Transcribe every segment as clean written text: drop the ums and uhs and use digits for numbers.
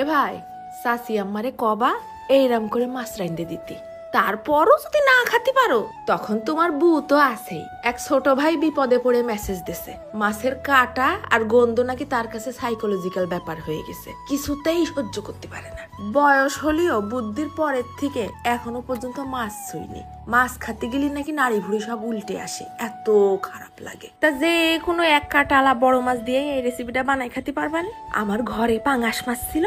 এ ভাই চাচি আমারে কবা এইরম করে মাছ রাইন্দে দিতি, তারপরও যদি না খাতে পারো তখন তোমার বউ তো আছেই। এক ছোট ভাই বিপদে পড়ে মেসেজ দিছে, মাছের কাটা আর গন্ধ নাকি তার কাছে সাইকোলজিক্যাল ব্যাপার হয়ে গেছে, কিছুতেই সহ্য করতে পারে না। বয়স হলেও বুদ্ধির পরের থেকে এখনো পর্যন্ত মাছ ছুঁইনি। মাছ খাতে গেলে নাকি নাড়ি ভুড়ি সব উল্টে আসে, এত খারাপ লাগে। তা যে কোনো এক কাটালা বড় মাছ দিয়ে এই রেসিপিটা বানাই খাতে পারবান। আমার ঘরে পাঙাশ মাছ ছিল,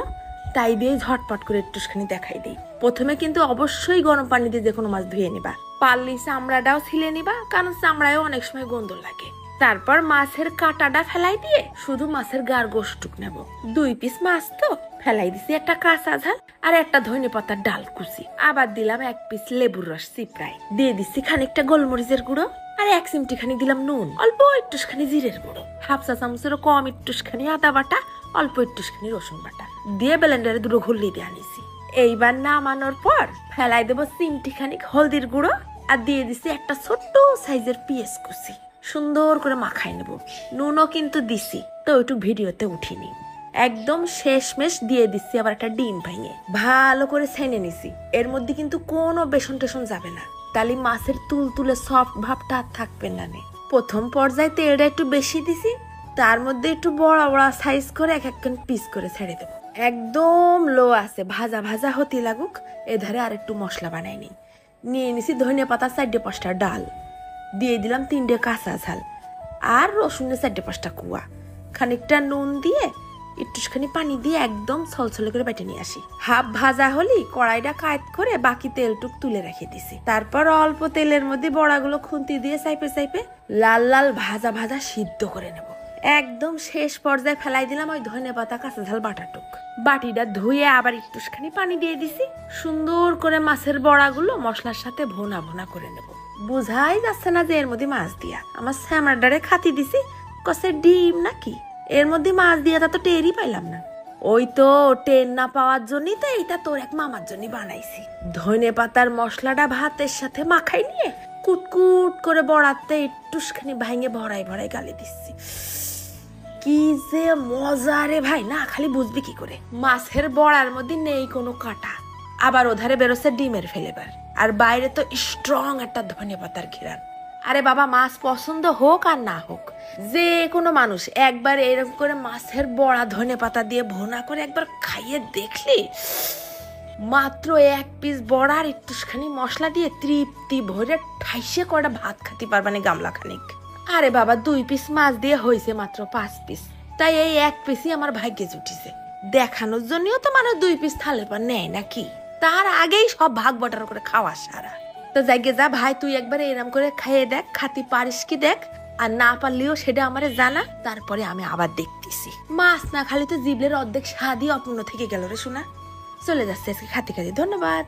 তাই দিয়ে ঝটপট করে একটুখানি দেখাই দিই। প্রথমে কিন্তু অবশ্যই গরম পানি দিয়ে যে কোনো মাছ ধুয়ে নিবা, পারলি চামড়াটাও ছিলে নিবা, কারণ চামড়ায়ও অনেক সময় গন্ধ লাগে। তারপর মাছের কাঁটাটা ফেলাই দিয়ে শুধু মাছের গার গোশটুক নেব। 2 পিস মাছ তো ফেলাই দিছি একটা কাঁচা ঝাল আর একটা ধনেপাতার ডাল কুচি, আবার দিলাম 1 পিস লেবুর রস চিপড়াই, দিয়ে দিচ্ছি খানিকটা গোলমরিচের গুঁড়ো আর 1 চিমটি খানি দিলাম নুন, অল্প একটুখানি জিরের গুঁড়ো, 1/2 চা চামচেরও কম একটুখানি আদা বাটা, অল্প একটুখানি রসুন বাটা দিয়ে ব্লেন্ডারে দুটো ঘুরলি দিয়ে আনিছি। এইবার নামানোর পর ফেলাই দেবো চিমটি খানিক হলদির গুঁড়ো আর দিয়ে দিছি একটা ছোট্ট সাইজের পেঁয়াজ কুচি, সুন্দর করে মাখাই নেব। নুনও কিন্তু দিছি, তো একটু ভিডিওতে উঠিনি। একদম শেষমেশ দিয়ে দিচ্ছি আবার একটা ডিম ভেঙে, ভালো করে ছেনে নিছি। এর মধ্যে কিন্তু কোনো বেসন টেসন যাবে না, তাহলে মাছের তুলতুলে সফট ভাবটা থাকবে না। প্রথম পর্যায়ে তেলটা একটু বেশি দিছি, তার মধ্যে একটু বড় বড় সাইজ করে এক এক পিস করে ছেড়ে দেবো। একদম লো আছে, ভাজা ভাজা হতে লাগুক। এধারে আর একটু মশলা বানাই নিয়ে নিছি ধনিয়া পাতা 4-5টা ডাল, দিয়ে দিলাম 3টে কাঁচা ঝাল আর রসুনের 4-5টা কুয়া, খানিকটা নুন দিয়ে একটুখানি পানি দিয়ে একদম ছলছলে করে বেটে নিয়ে আসি। হাফ ভাজা হলি কড়াইটা কাট করে বাকি তেলটুক তুলে রেখে দিছি। তারপর অল্প তেলের মধ্যে বড়াগুলো খুন্তি দিয়ে চাইপে চাইপে লাল লাল ভাজা ভাজা সিদ্ধ করে নেব। একদম শেষ পর্যায়ে ফেলাই দিলাম ওই ধনেপাতা কাঁচা ঝাল বাটাটুক, বাটিটা ধুয়ে আবার একটুখানি পানি দিয়ে দিছি। সুন্দর করে মাছের বড়াগুলো মশলার সাথে ভোনা ভোনা করে নেব। বুঝাই যাচ্ছে না যে এর মধ্যে মাছ দিয়া। আমার স্যামরাডারে খাতি দিছি, কষে ডিম নাকি এর মধ্যে মাছ দিয়া, তা তো টেরই পাইলাম না। ওই তো টের না পাওয়ার জন্যই তো এইটা তোর এক মামার জন্য বানাইছি। ধনেপাতার মশলাটা ভাতের সাথে মাখাই নিয়ে কুটকুট করে বড়াতে একটুখানি ভাঙে ভরাই ভরাই গালে দিচ্ছি। কি যে মজা রে ভাই, না খালি বুঝবি কি করে। মাছের বড়ার মধ্যে নেই কোনো কাঁটা, আবার ওধারে বেরোচ্ছে ডিমের ফ্লেভার, আর বাইরে তো স্ট্রং একটা ধনেপাতার ঘিরান। আরে বাবা, মাছ পছন্দ হোক আর না হোক, যে কোনো মানুষ একবার এরকম করে মাছের বড়া ধনেপাতা দিয়ে ভোনা করে একবার খাইয়ে দেখলি, মাত্র 1 পিস বড়ার একটুখানি মশলা দিয়ে তৃপ্তি ভরে ঠাইসে কটা ভাত খাতে পারবানি গামলা খানিক। আরে বাবা, 2 পিস মাছ দিয়ে হয়েছে মাত্র 5 পিস, তাই এই 1 পিসই আমার ভাগ্যে জুটিছে। দেখানোর জন্যও তো মানুষ 2 পিস থালে পর নেয় নাকি, তার আগেই সব ভাগ বটার করে খাওয়া সারা। তো জায়গায় যা ভাই, তুই একবার এরম করে খাইয়ে দেখ, খাতি পারিস কি দেখ, আর না পারলেও সেটা আমারে জানা, তারপরে আমি আবার দেখতেছি। মাছ না খালি তো জিবলের অর্ধেক স্বাদই অপূর্ণ থেকে গেল রে শোনা। চলে যাচ্ছে আজকে খাতি খাতি। ধন্যবাদ।